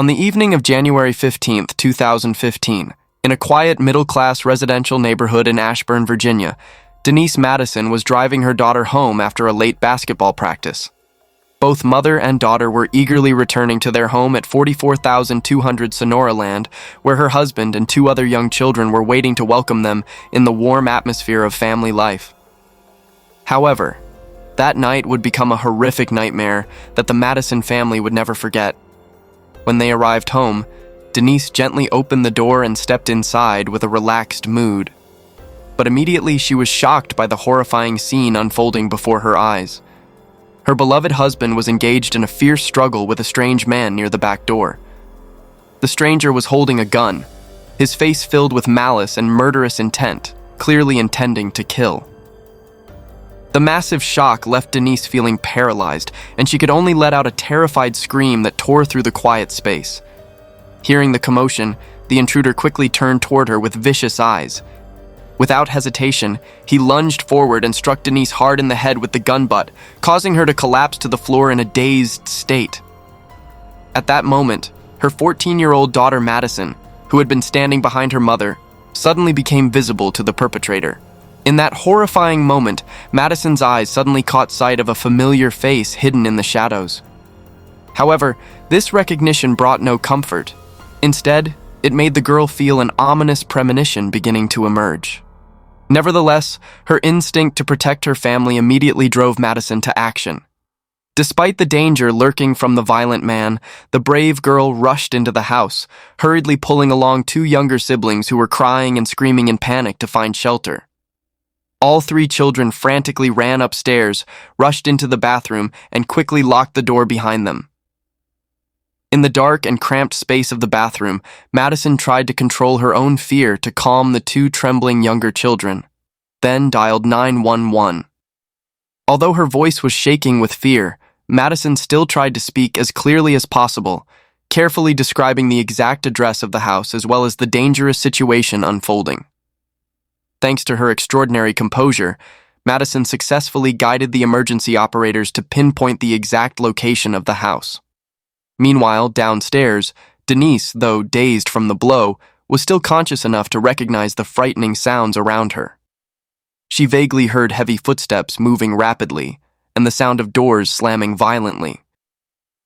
On the evening of January 15th, 2015, in a quiet middle-class residential neighborhood in Ashburn, Virginia, Denise Mattison was driving her daughter home after a late basketball practice. Both mother and daughter were eagerly returning to their home at 44,200 Sonora Land, where her husband and two other young children were waiting to welcome them in the warm atmosphere of family life. However, that night would become a horrific nightmare that the Mattison family would never forget. When they arrived home, Denise gently opened the door and stepped inside with a relaxed mood. But immediately she was shocked by the horrifying scene unfolding before her eyes. Her beloved husband was engaged in a fierce struggle with a strange man near the back door. The stranger was holding a gun, his face filled with malice and murderous intent, clearly intending to kill. The massive shock left Denise feeling paralyzed, and she could only let out a terrified scream that tore through the quiet space. Hearing the commotion, the intruder quickly turned toward her with vicious eyes. Without hesitation, he lunged forward and struck Denise hard in the head with the gun butt, causing her to collapse to the floor in a dazed state. At that moment, her 14-year-old daughter Madison, who had been standing behind her mother, suddenly became visible to the perpetrator. In that horrifying moment, Madison's eyes suddenly caught sight of a familiar face hidden in the shadows. However, this recognition brought no comfort. Instead, it made the girl feel an ominous premonition beginning to emerge. Nevertheless, her instinct to protect her family immediately drove Madison to action. Despite the danger lurking from the violent man, the brave girl rushed into the house, hurriedly pulling along two younger siblings who were crying and screaming in panic to find shelter. All three children frantically ran upstairs, rushed into the bathroom, and quickly locked the door behind them. In the dark and cramped space of the bathroom, Madison tried to control her own fear to calm the two trembling younger children, then dialed 911. Although her voice was shaking with fear, Madison still tried to speak as clearly as possible, carefully describing the exact address of the house as well as the dangerous situation unfolding. Thanks to her extraordinary composure, Madison successfully guided the emergency operators to pinpoint the exact location of the house. Meanwhile, downstairs, Denise, though dazed from the blow, was still conscious enough to recognize the frightening sounds around her. She vaguely heard heavy footsteps moving rapidly and the sound of doors slamming violently.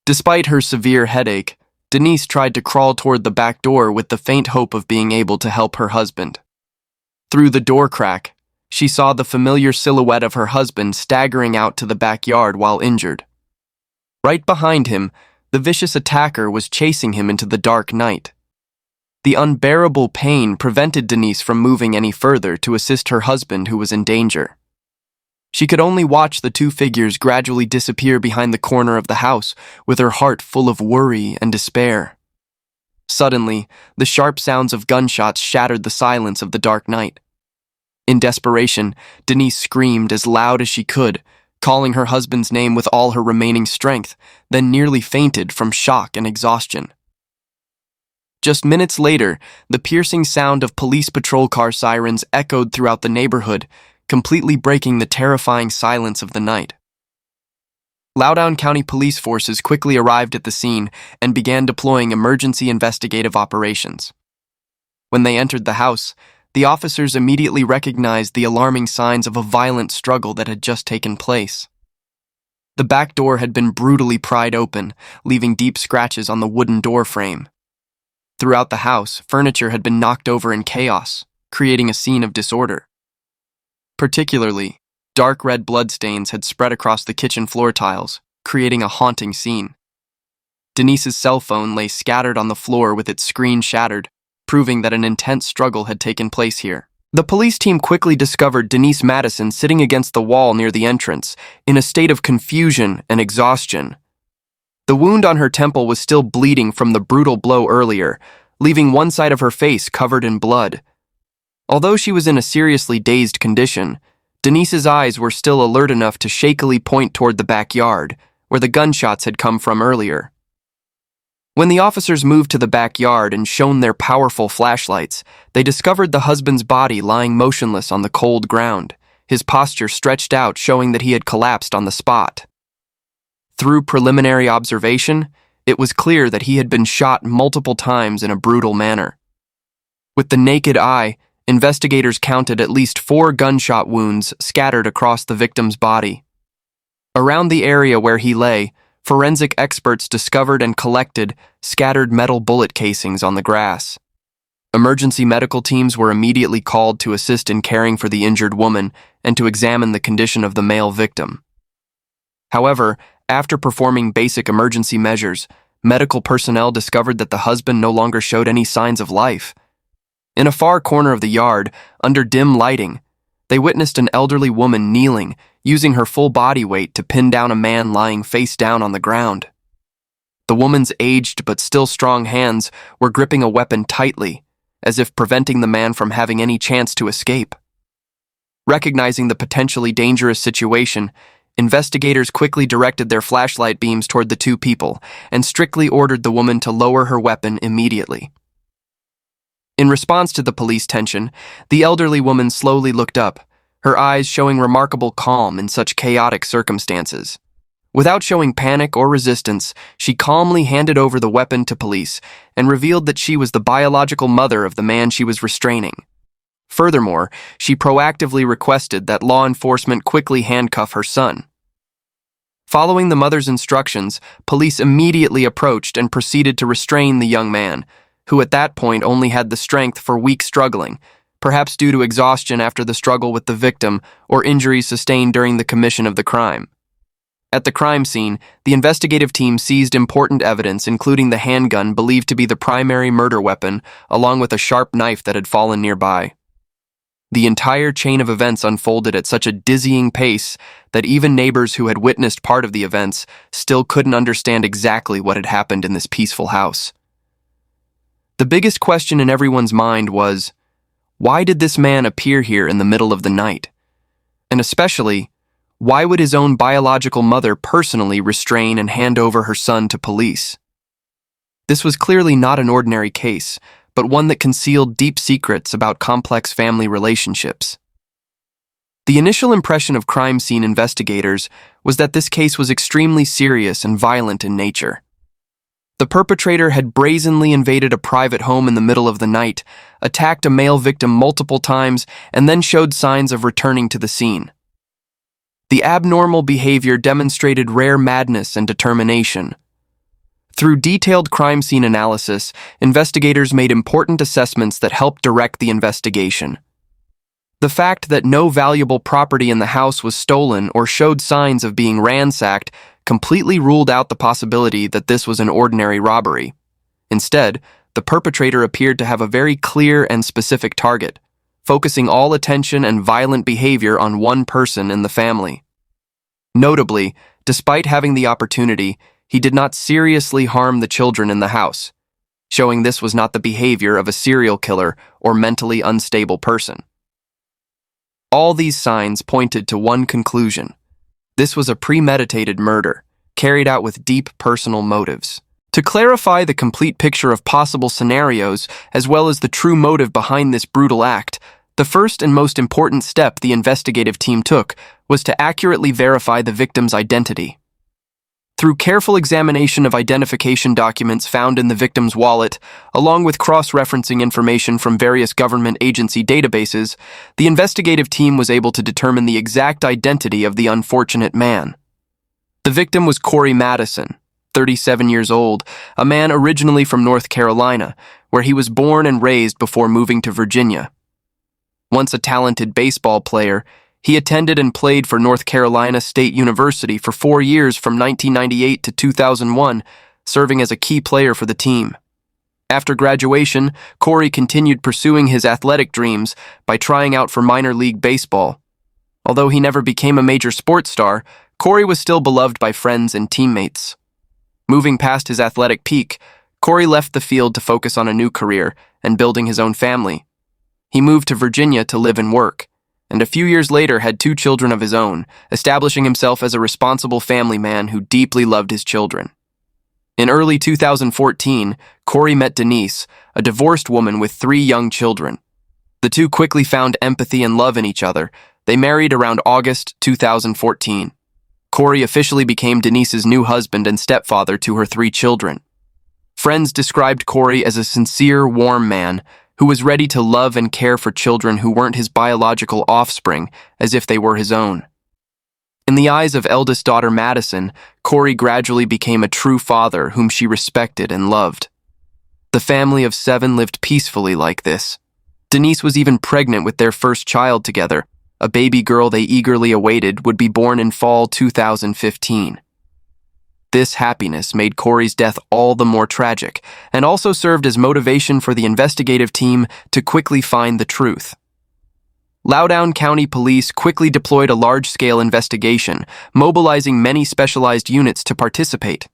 Despite her severe headache, Denise tried to crawl toward the back door with the faint hope of being able to help her husband. Through the door crack, she saw the familiar silhouette of her husband staggering out to the backyard while injured. Right behind him, the vicious attacker was chasing him into the dark night. The unbearable pain prevented Denise from moving any further to assist her husband who was in danger. She could only watch the two figures gradually disappear behind the corner of the house, with her heart full of worry and despair. Suddenly, the sharp sounds of gunshots shattered the silence of the dark night. In desperation, Denise screamed as loud as she could, calling her husband's name with all her remaining strength, then nearly fainted from shock and exhaustion. Just minutes later, the piercing sound of police patrol car sirens echoed throughout the neighborhood, completely breaking the terrifying silence of the night. Loudoun County police forces quickly arrived at the scene and began deploying emergency investigative operations. When they entered the house, the officers immediately recognized the alarming signs of a violent struggle that had just taken place. The back door had been brutally pried open, leaving deep scratches on the wooden door frame. Throughout the house, furniture had been knocked over in chaos, creating a scene of disorder. Particularly, dark red bloodstains had spread across the kitchen floor tiles, creating a haunting scene. Denise's cell phone lay scattered on the floor with its screen shattered, proving that an intense struggle had taken place here. The police team quickly discovered Denise Mattison sitting against the wall near the entrance, in a state of confusion and exhaustion. The wound on her temple was still bleeding from the brutal blow earlier, leaving one side of her face covered in blood. Although she was in a seriously dazed condition, Denise's eyes were still alert enough to shakily point toward the backyard, where the gunshots had come from earlier. When the officers moved to the backyard and shone their powerful flashlights, they discovered the husband's body lying motionless on the cold ground, his posture stretched out showing that he had collapsed on the spot. Through preliminary observation, It was clear that he had been shot multiple times in a brutal manner. With the naked eye, investigators counted at least 4 gunshot wounds scattered across the victim's body. Around the area where he lay, forensic experts discovered and collected scattered metal bullet casings on the grass. Emergency medical teams were immediately called to assist in caring for the injured woman and to examine the condition of the male victim. However, after performing basic emergency measures, medical personnel discovered that the husband no longer showed any signs of life. In a far corner of the yard, under dim lighting, they witnessed an elderly woman kneeling, using her full body weight to pin down a man lying face down on the ground. The woman's aged but still strong hands were gripping a weapon tightly, as if preventing the man from having any chance to escape. Recognizing the potentially dangerous situation, investigators quickly directed their flashlight beams toward the 2 people and strictly ordered the woman to lower her weapon immediately. In response to the police tension, the elderly woman slowly looked up, her eyes showing remarkable calm in such chaotic circumstances. Without showing panic or resistance, she calmly handed over the weapon to police and revealed that she was the biological mother of the man she was restraining. Furthermore, she proactively requested that law enforcement quickly handcuff her son. Following the mother's instructions, police immediately approached and proceeded to restrain the young man, who at that point only had the strength for weak struggling, perhaps due to exhaustion after the struggle with the victim or injuries sustained during the commission of the crime. At the crime scene, the investigative team seized important evidence, including the handgun believed to be the primary murder weapon, along with a sharp knife that had fallen nearby. The entire chain of events unfolded at such a dizzying pace that even neighbors who had witnessed part of the events still couldn't understand exactly what had happened in this peaceful house. The biggest question in everyone's mind was, why did this man appear here in the middle of the night? And especially, why would his own biological mother personally restrain and hand over her son to police? This was clearly not an ordinary case, but one that concealed deep secrets about complex family relationships. The initial impression of crime scene investigators was that this case was extremely serious and violent in nature. The perpetrator had brazenly invaded a private home in the middle of the night, attacked a male victim multiple times, and then showed signs of returning to the scene. The abnormal behavior demonstrated rare madness and determination. Through detailed crime scene analysis, investigators made important assessments that helped direct the investigation. The fact that no valuable property in the house was stolen or showed signs of being ransacked completely ruled out the possibility that this was an ordinary robbery. Instead, the perpetrator appeared to have a very clear and specific target, focusing all attention and violent behavior on one person in the family. Notably, despite having the opportunity, he did not seriously harm the children in the house, showing this was not the behavior of a serial killer or mentally unstable person. All these signs pointed to one conclusion. This was a premeditated murder, carried out with deep personal motives. To clarify the complete picture of possible scenarios, as well as the true motive behind this brutal act, the first and most important step the investigative team took was to accurately verify the victim's identity. Through careful examination of identification documents found in the victim's wallet, along with cross-referencing information from various government agency databases, the investigative team was able to determine the exact identity of the unfortunate man. The victim was Cory Mattison, 37 years old, a man originally from North Carolina, where he was born and raised before moving to Virginia. Once a talented baseball player, he attended and played for North Carolina State University for 4 years from 1998 to 2001, serving as a key player for the team. After graduation, Cory continued pursuing his athletic dreams by trying out for minor league baseball. Although he never became a major sports star, Cory was still beloved by friends and teammates. Moving past his athletic peak, Cory left the field to focus on a new career and building his own family. He moved to Virginia to live and work, and a few years later had 2 children of his own, establishing himself as a responsible family man who deeply loved his children. In early 2014, Cory met Denise, a divorced woman with 3 young children. The two quickly found empathy and love in each other. They married around August 2014. Cory officially became Denise's new husband and stepfather to her 3 children. Friends described Cory as a sincere, warm man who was ready to love and care for children who weren't his biological offspring as if they were his own. In the eyes of eldest daughter Madison, Cory gradually became a true father whom she respected and loved. The family of 7 lived peacefully like this. Denise was even pregnant with their first child together. A baby girl they eagerly awaited would be born in fall 2015. This happiness made Cory's death all the more tragic, and also served as motivation for the investigative team to quickly find the truth. Loudoun County Police quickly deployed a large-scale investigation, mobilizing many specialized units to participate.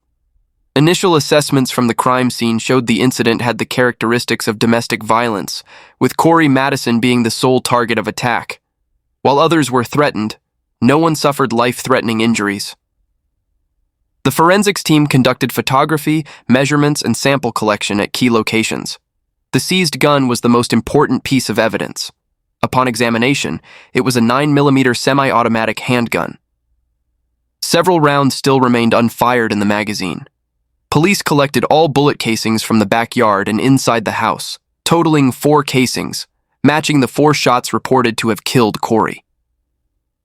Initial assessments from the crime scene showed the incident had the characteristics of domestic violence, with Cory Mattison being the sole target of attack. While others were threatened, no one suffered life-threatening injuries. The forensics team conducted photography, measurements, and sample collection at key locations. The seized gun was the most important piece of evidence. Upon examination, it was a 9mm semi-automatic handgun. Several rounds still remained unfired in the magazine. Police collected all bullet casings from the backyard and inside the house, totaling 4 casings, matching the 4 shots reported to have killed Cory.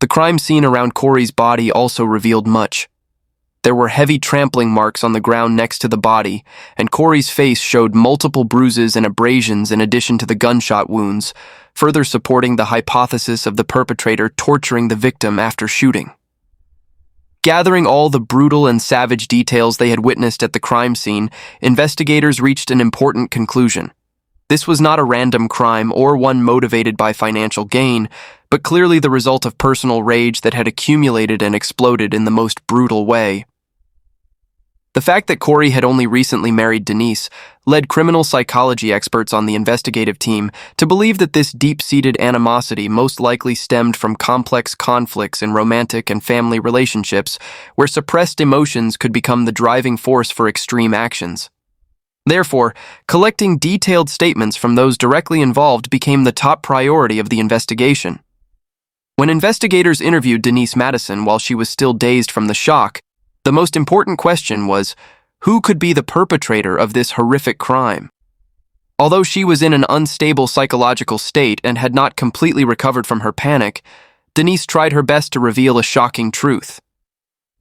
The crime scene around Cory's body also revealed much. There were heavy trampling marks on the ground next to the body, and Cory's face showed multiple bruises and abrasions in addition to the gunshot wounds, further supporting the hypothesis of the perpetrator torturing the victim after shooting. Gathering all the brutal and savage details they had witnessed at the crime scene, investigators reached an important conclusion. This was not a random crime or one motivated by financial gain, but clearly the result of personal rage that had accumulated and exploded in the most brutal way. The fact that Cory had only recently married Denise led criminal psychology experts on the investigative team to believe that this deep-seated animosity most likely stemmed from complex conflicts in romantic and family relationships where suppressed emotions could become the driving force for extreme actions. Therefore, collecting detailed statements from those directly involved became the top priority of the investigation. When investigators interviewed Denise Madison while she was still dazed from the shock, the most important question was, who could be the perpetrator of this horrific crime? Although she was in an unstable psychological state and had not completely recovered from her panic, Denise tried her best to reveal a shocking truth.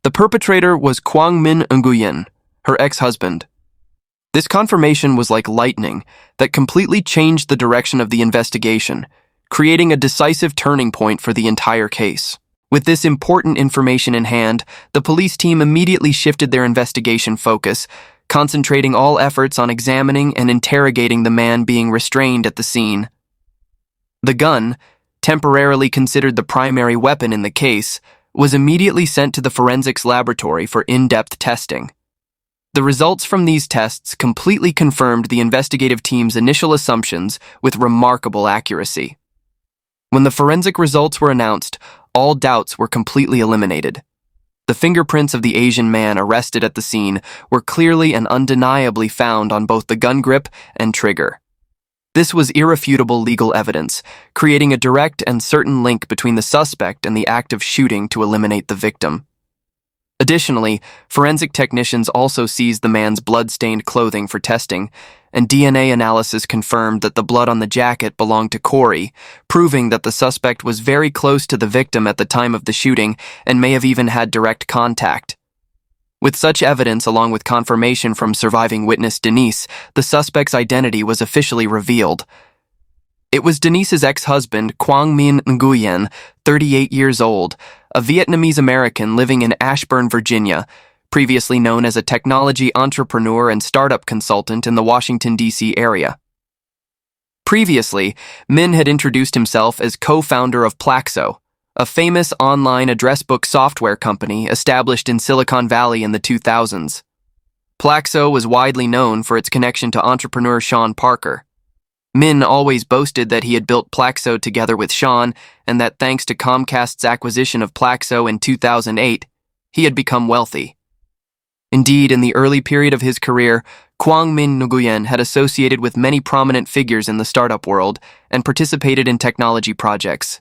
The perpetrator was Quang Minh Nguyen, her ex-husband. This confirmation was like lightning that completely changed the direction of the investigation, creating a decisive turning point for the entire case. With this important information in hand, the police team immediately shifted their investigation focus, concentrating all efforts on examining and interrogating the man being restrained at the scene. The gun, temporarily considered the primary weapon in the case, was immediately sent to the forensics laboratory for in-depth testing. The results from these tests completely confirmed the investigative team's initial assumptions with remarkable accuracy. When the forensic results were announced, all doubts were completely eliminated. The fingerprints of the Asian man arrested at the scene were clearly and undeniably found on both the gun grip and trigger. This was irrefutable legal evidence, creating a direct and certain link between the suspect and the act of shooting to eliminate the victim. Additionally, forensic technicians also seized the man's blood-stained clothing for testing, and DNA analysis confirmed that the blood on the jacket belonged to Cory, proving that the suspect was very close to the victim at the time of the shooting and may have even had direct contact. With such evidence, along with confirmation from surviving witness Denise, the suspect's identity was officially revealed. It was Denise's ex-husband, Quang Minh Nguyen, 38 years old, a Vietnamese-American living in Ashburn, Virginia, previously known as a technology entrepreneur and startup consultant in the Washington, D.C. area. Previously, Minh had introduced himself as co-founder of Plaxo, a famous online address book software company established in Silicon Valley in the 2000s. Plaxo was widely known for its connection to entrepreneur Sean Parker. Minh always boasted that he had built Plaxo together with Sean, and that thanks to Comcast's acquisition of Plaxo in 2008, he had become wealthy. Indeed, in the early period of his career, Quang Minh Nguyen had associated with many prominent figures in the startup world and participated in technology projects.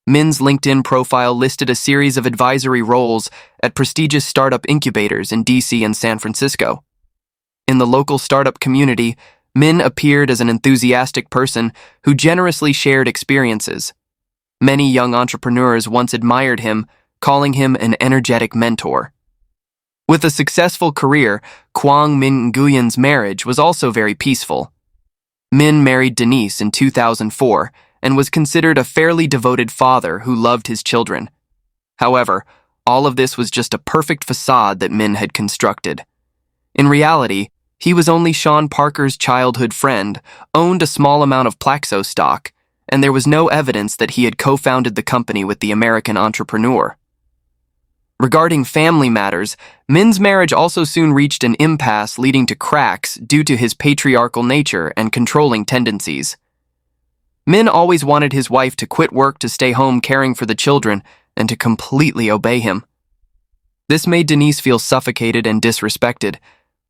Min's LinkedIn profile listed a series of advisory roles at prestigious startup incubators in DC and San Francisco. In the local startup community, Min appeared as an enthusiastic person who generously shared experiences. Many young entrepreneurs once admired him, calling him an energetic mentor. With a successful career, Quang Minh Nguyen's marriage was also very peaceful. Min married Denise in 2004 and was considered a fairly devoted father who loved his children. However, all of this was just a perfect facade that Min had constructed. In reality, he was only Sean Parker's childhood friend, owned a small amount of Plaxo stock, and there was no evidence that he had co-founded the company with the American entrepreneur. Regarding family matters, Min's marriage also soon reached an impasse, leading to cracks due to his patriarchal nature and controlling tendencies. Min always wanted his wife to quit work to stay home caring for the children and to completely obey him. This made Denise feel suffocated and disrespected,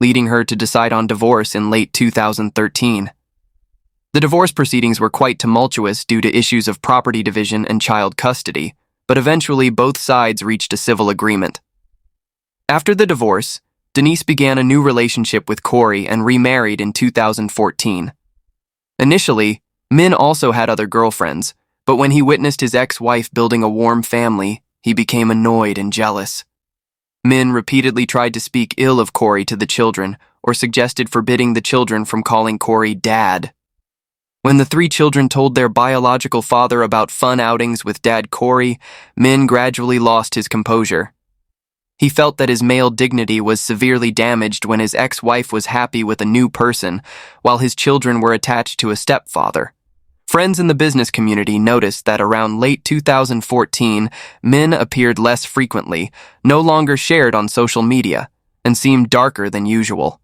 leading her to decide on divorce in late 2013. The divorce proceedings were quite tumultuous due to issues of property division and child custody, but eventually both sides reached a civil agreement. After the divorce, Denise began a new relationship with Cory and remarried in 2014. Initially, Min also had other girlfriends, but when he witnessed his ex-wife building a warm family, he became annoyed and jealous. Min repeatedly tried to speak ill of Cory to the children or suggested forbidding the children from calling Cory Dad. When the three children told their biological father about fun outings with Dad Cory, Min gradually lost his composure. He felt that his male dignity was severely damaged when his ex-wife was happy with a new person, while his children were attached to a stepfather. Friends in the business community noticed that around late 2014, Min appeared less frequently, no longer shared on social media, and seemed darker than usual.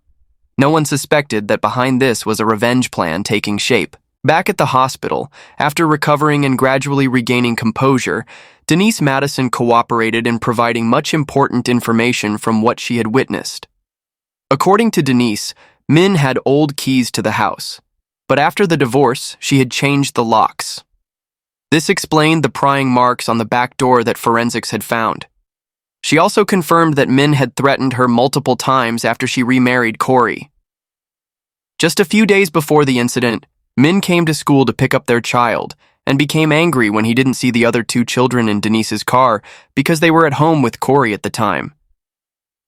No one suspected that behind this was a revenge plan taking shape. Back at the hospital, after recovering and gradually regaining composure, Denise Mattison cooperated in providing much important information from what she had witnessed. According to Denise, Min had old keys to the house, but after the divorce, she had changed the locks. This explained the prying marks on the back door that forensics had found. She also confirmed that Min had threatened her multiple times after she remarried Cory. Just a few days before the incident, Min came to school to pick up their child and became angry when he didn't see the other two children in Denise's car because they were at home with Cory at the time.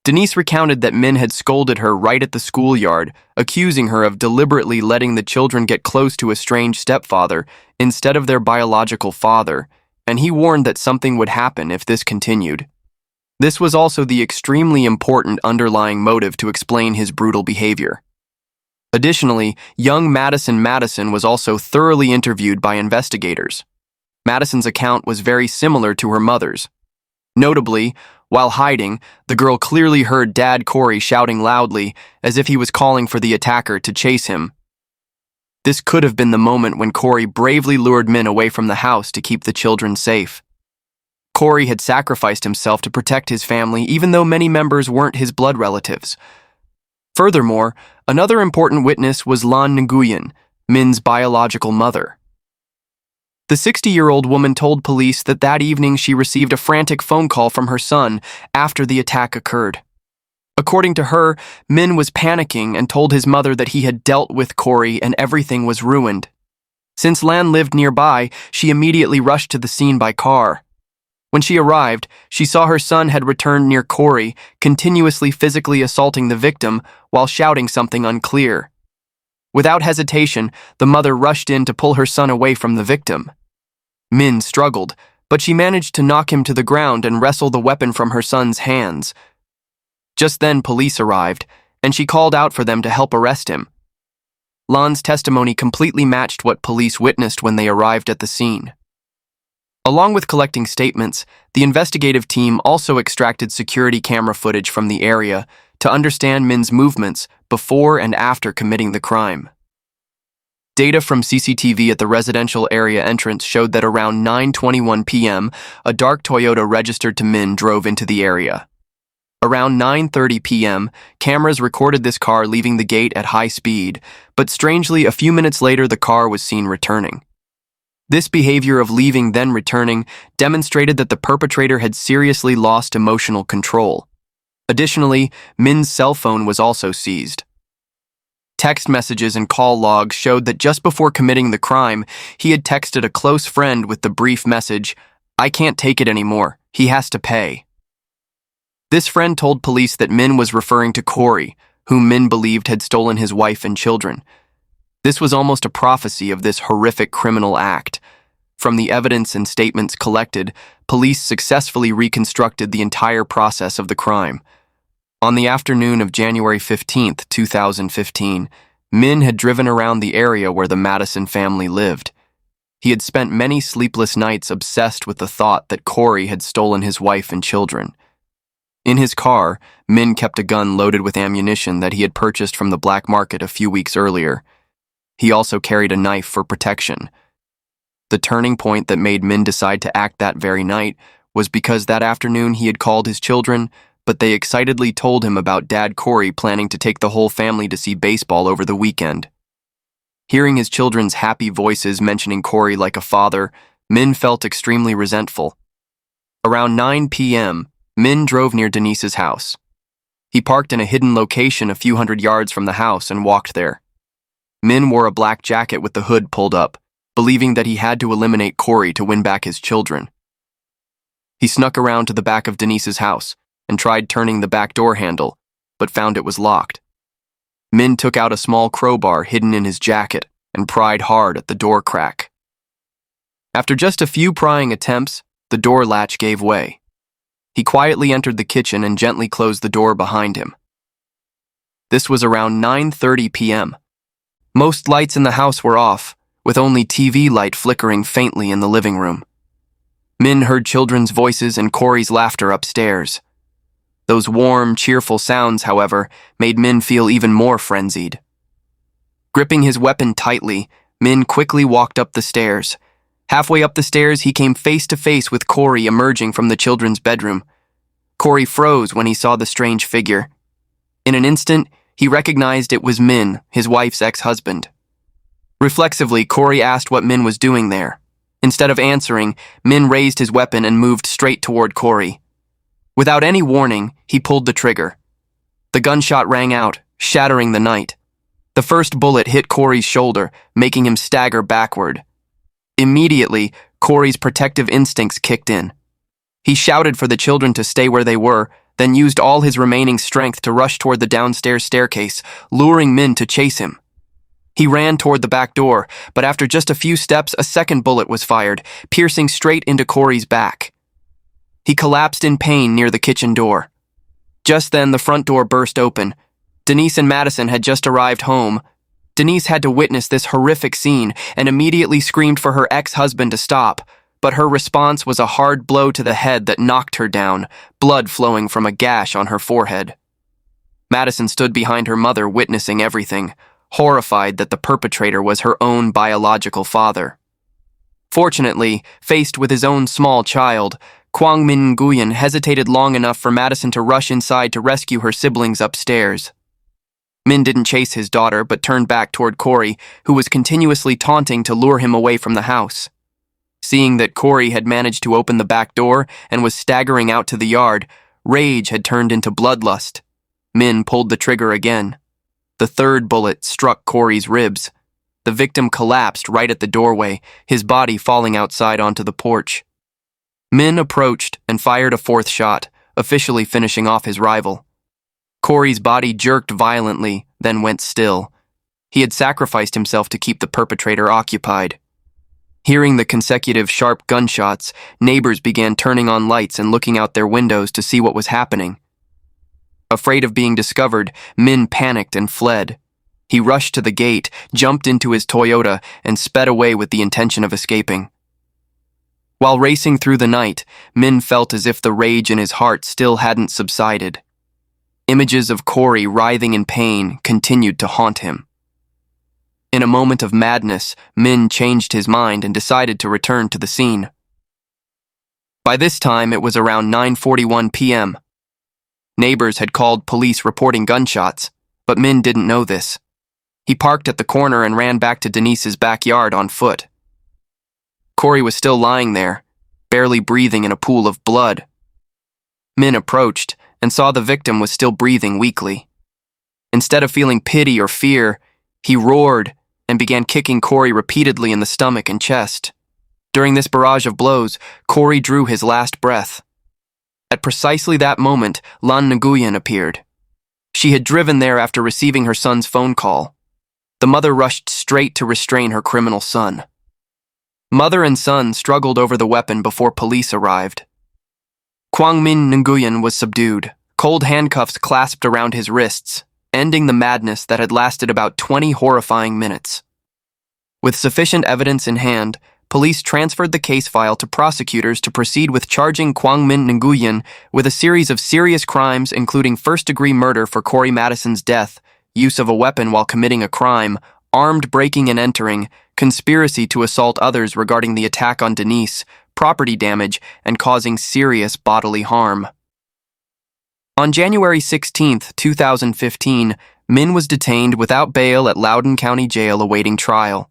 Denise recounted that Min had scolded her right at the schoolyard, accusing her of deliberately letting the children get close to a strange stepfather instead of their biological father, and he warned that something would happen if this continued. This was also the extremely important underlying motive to explain his brutal behavior. Additionally, young Madison was also thoroughly interviewed by investigators. Madison's account was very similar to her mother's. Notably, while hiding, the girl clearly heard Dad Cory shouting loudly as if he was calling for the attacker to chase him. This could have been the moment when Cory bravely lured Min away from the house to keep the children safe. Cory had sacrificed himself to protect his family even though many members weren't his blood relatives. Furthermore, another important witness was Lan Nguyen, Min's biological mother. The 60-year-old woman told police that that evening she received a frantic phone call from her son after the attack occurred. According to her, Min was panicking and told his mother that he had dealt with Cory and everything was ruined. Since Lan lived nearby, she immediately rushed to the scene by car. When she arrived, she saw her son had returned near Cory, continuously physically assaulting the victim while shouting something unclear. Without hesitation, the mother rushed in to pull her son away from the victim. Min struggled, but she managed to knock him to the ground and wrestle the weapon from her son's hands. Just then, police arrived, and she called out for them to help arrest him. Lan's testimony completely matched what police witnessed when they arrived at the scene. Along with collecting statements, the investigative team also extracted security camera footage from the area to understand Min's movements before and after committing the crime. Data from CCTV at the residential area entrance showed that around 9:21 p.m., a dark Toyota registered to Min drove into the area. Around 9:30 p.m., cameras recorded this car leaving the gate at high speed, but strangely, a few minutes later the car was seen returning. This behavior of leaving then returning demonstrated that the perpetrator had seriously lost emotional control. Additionally, Min's cell phone was also seized. Text messages and call logs showed that just before committing the crime, he had texted a close friend with the brief message, "I can't take it anymore. He has to pay." This friend told police that Min was referring to Cory, whom Min believed had stolen his wife and children. This was almost a prophecy of this horrific criminal act. From the evidence and statements collected, police successfully reconstructed the entire process of the crime. On the afternoon of January 15th, 2015, Min had driven around the area where the Mattison family lived. He had spent many sleepless nights obsessed with the thought that Cory had stolen his wife and children. In his car, Min kept a gun loaded with ammunition that he had purchased from the black market a few weeks earlier. He also carried a knife for protection. The turning point that made Min decide to act that very night was because that afternoon he had called his children, but they excitedly told him about Dad Cory planning to take the whole family to see baseball over the weekend. Hearing his children's happy voices mentioning Cory like a father, Min felt extremely resentful. Around 9 p.m., Min drove near Denise's house. He parked in a hidden location a few hundred yards from the house and walked there. Min wore a black jacket with the hood pulled up, believing that he had to eliminate Cory to win back his children. He snuck around to the back of Denise's house and tried turning the back door handle, but found it was locked. Min took out a small crowbar hidden in his jacket and pried hard at the door crack. After just a few prying attempts, the door latch gave way. He quietly entered the kitchen and gently closed the door behind him. This was around 9:30 p.m. Most lights in the house were off, with only TV light flickering faintly in the living room. Min heard children's voices and Cory's laughter upstairs. Those warm, cheerful sounds, however, made Min feel even more frenzied. Gripping his weapon tightly, Min quickly walked up the stairs. Halfway up the stairs, he came face to face with Cory emerging from the children's bedroom. Cory froze when he saw the strange figure. In an instant, he recognized it was Min, his wife's ex-husband. Reflexively, Cory asked what Min was doing there. Instead of answering, Min raised his weapon and moved straight toward Cory. Without any warning, he pulled the trigger. The gunshot rang out, shattering the night. The first bullet hit Cory's shoulder, making him stagger backward. Immediately, Cory's protective instincts kicked in. He shouted for the children to stay where they were, then used all his remaining strength to rush toward the downstairs staircase, luring Min to chase him. He ran toward the back door, but after just a few steps, a second bullet was fired, piercing straight into Cory's back. He collapsed in pain near the kitchen door. Just then, the front door burst open. Denise and Madison had just arrived home. Denise had to witness this horrific scene and immediately screamed for her ex-husband to stop, but her response was a hard blow to the head that knocked her down, blood flowing from a gash on her forehead. Madison stood behind her mother, witnessing everything, horrified that the perpetrator was her own biological father. Fortunately, faced with his own small child, Kwang Min Nguyen hesitated long enough for Madison to rush inside to rescue her siblings upstairs. Min didn't chase his daughter, but turned back toward Cory, who was continuously taunting to lure him away from the house. Seeing that Cory had managed to open the back door and was staggering out to the yard, rage had turned into bloodlust. Min pulled the trigger again. The third bullet struck Cory's ribs. The victim collapsed right at the doorway, his body falling outside onto the porch. Min approached and fired a fourth shot, officially finishing off his rival. Cory's body jerked violently, then went still. He had sacrificed himself to keep the perpetrator occupied. Hearing the consecutive sharp gunshots, neighbors began turning on lights and looking out their windows to see what was happening. Afraid of being discovered, Min panicked and fled. He rushed to the gate, jumped into his Toyota, and sped away with the intention of escaping. While racing through the night, Min felt as if the rage in his heart still hadn't subsided. Images of Cory writhing in pain continued to haunt him. In a moment of madness, Min changed his mind and decided to return to the scene. By this time, it was around 9:41 p.m. Neighbors had called police reporting gunshots, but Min didn't know this. He parked at the corner and ran back to Denise's backyard on foot. Cory was still lying there, barely breathing in a pool of blood. Min approached and saw the victim was still breathing weakly. Instead of feeling pity or fear, he roared and began kicking Cory repeatedly in the stomach and chest. During this barrage of blows, Cory drew his last breath. At precisely that moment, Lan Nguyen appeared. She had driven there after receiving her son's phone call. The mother rushed straight to restrain her criminal son. Mother and son struggled over the weapon before police arrived. Quang Minh Nguyen was subdued, cold handcuffs clasped around his wrists, ending the madness that had lasted about 20 horrifying minutes. With sufficient evidence in hand, police transferred the case file to prosecutors to proceed with charging Quang Minh Nguyen with a series of serious crimes including first-degree murder for Cory Mattison's death, use of a weapon while committing a crime, armed breaking and entering, conspiracy to assault others regarding the attack on Denise, property damage, and causing serious bodily harm. On January 16, 2015, Min was detained without bail at Loudoun County Jail awaiting trial.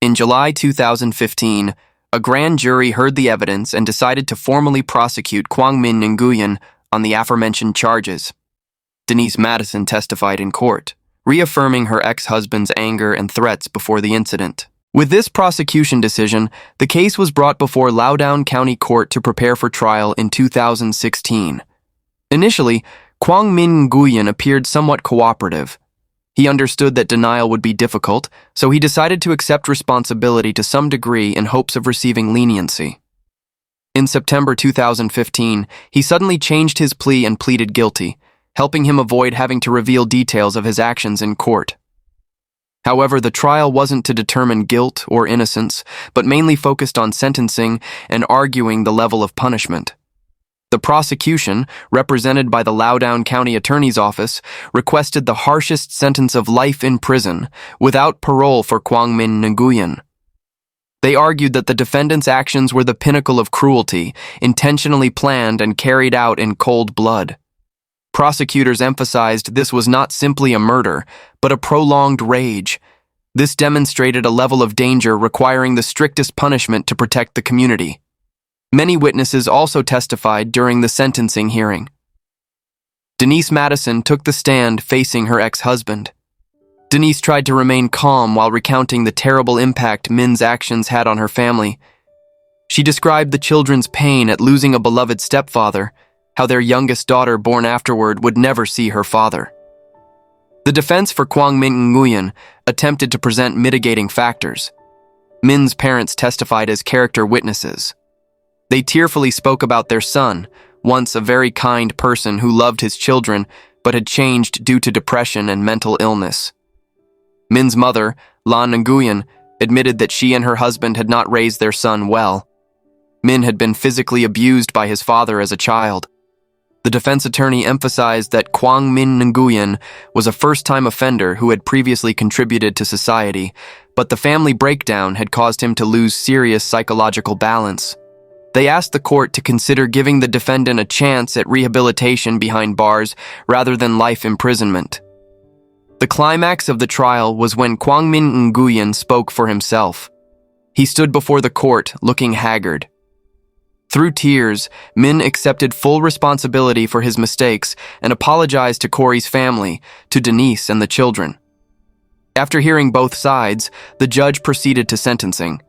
In July 2015, a grand jury heard the evidence and decided to formally prosecute Quang Minh Nguyen on the aforementioned charges. Denise Madison testified in court, reaffirming her ex-husband's anger and threats before the incident. With this prosecution decision, the case was brought before Loudoun County Court to prepare for trial in 2016. Initially, Quang Minh Nguyen appeared somewhat cooperative. He understood that denial would be difficult, so he decided to accept responsibility to some degree in hopes of receiving leniency. In September 2015, he suddenly changed his plea and pleaded guilty, helping him avoid having to reveal details of his actions in court. However, the trial wasn't to determine guilt or innocence, but mainly focused on sentencing and arguing the level of punishment. The prosecution, represented by the Loudoun County Attorney's Office, requested the harshest sentence of life in prison, without parole for Quang Minh Nguyen. They argued that the defendant's actions were the pinnacle of cruelty, intentionally planned and carried out in cold blood. Prosecutors emphasized this was not simply a murder, but a prolonged rage. This demonstrated a level of danger requiring the strictest punishment to protect the community. Many witnesses also testified during the sentencing hearing. Denise Mattison took the stand facing her ex-husband. Denise tried to remain calm while recounting the terrible impact Min's actions had on her family. She described the children's pain at losing a beloved stepfather, how their youngest daughter born afterward would never see her father. The defense for Quang Minh Nguyen attempted to present mitigating factors. Min's parents testified as character witnesses. They tearfully spoke about their son, once a very kind person who loved his children but had changed due to depression and mental illness. Min's mother, Lan Nguyen, admitted that she and her husband had not raised their son well. Min had been physically abused by his father as a child. The defense attorney emphasized that Quang Minh Nguyen was a first-time offender who had previously contributed to society, but the family breakdown had caused him to lose serious psychological balance. They asked the court to consider giving the defendant a chance at rehabilitation behind bars rather than life imprisonment. The climax of the trial was when Quang Minh Nguyen spoke for himself. He stood before the court, looking haggard. Through tears, Min accepted full responsibility for his mistakes and apologized to Cory's family, to Denise and the children. After hearing both sides, the judge proceeded to sentencing.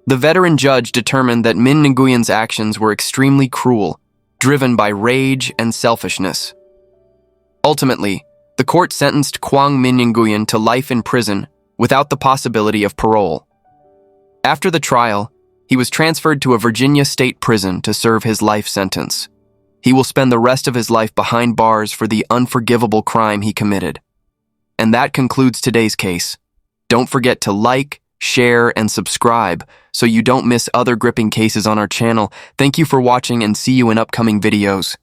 The veteran judge determined that Min Nguyen's actions were extremely cruel, driven by rage and selfishness. Ultimately, the court sentenced Quang Minh Nguyen to life in prison without the possibility of parole. After the trial, he was transferred to a Virginia state prison to serve his life sentence. He will spend the rest of his life behind bars for the unforgivable crime he committed. And that concludes today's case. Don't forget to like, share, and subscribe so you don't miss other gripping cases on our channel. Thank you for watching and see you in upcoming videos.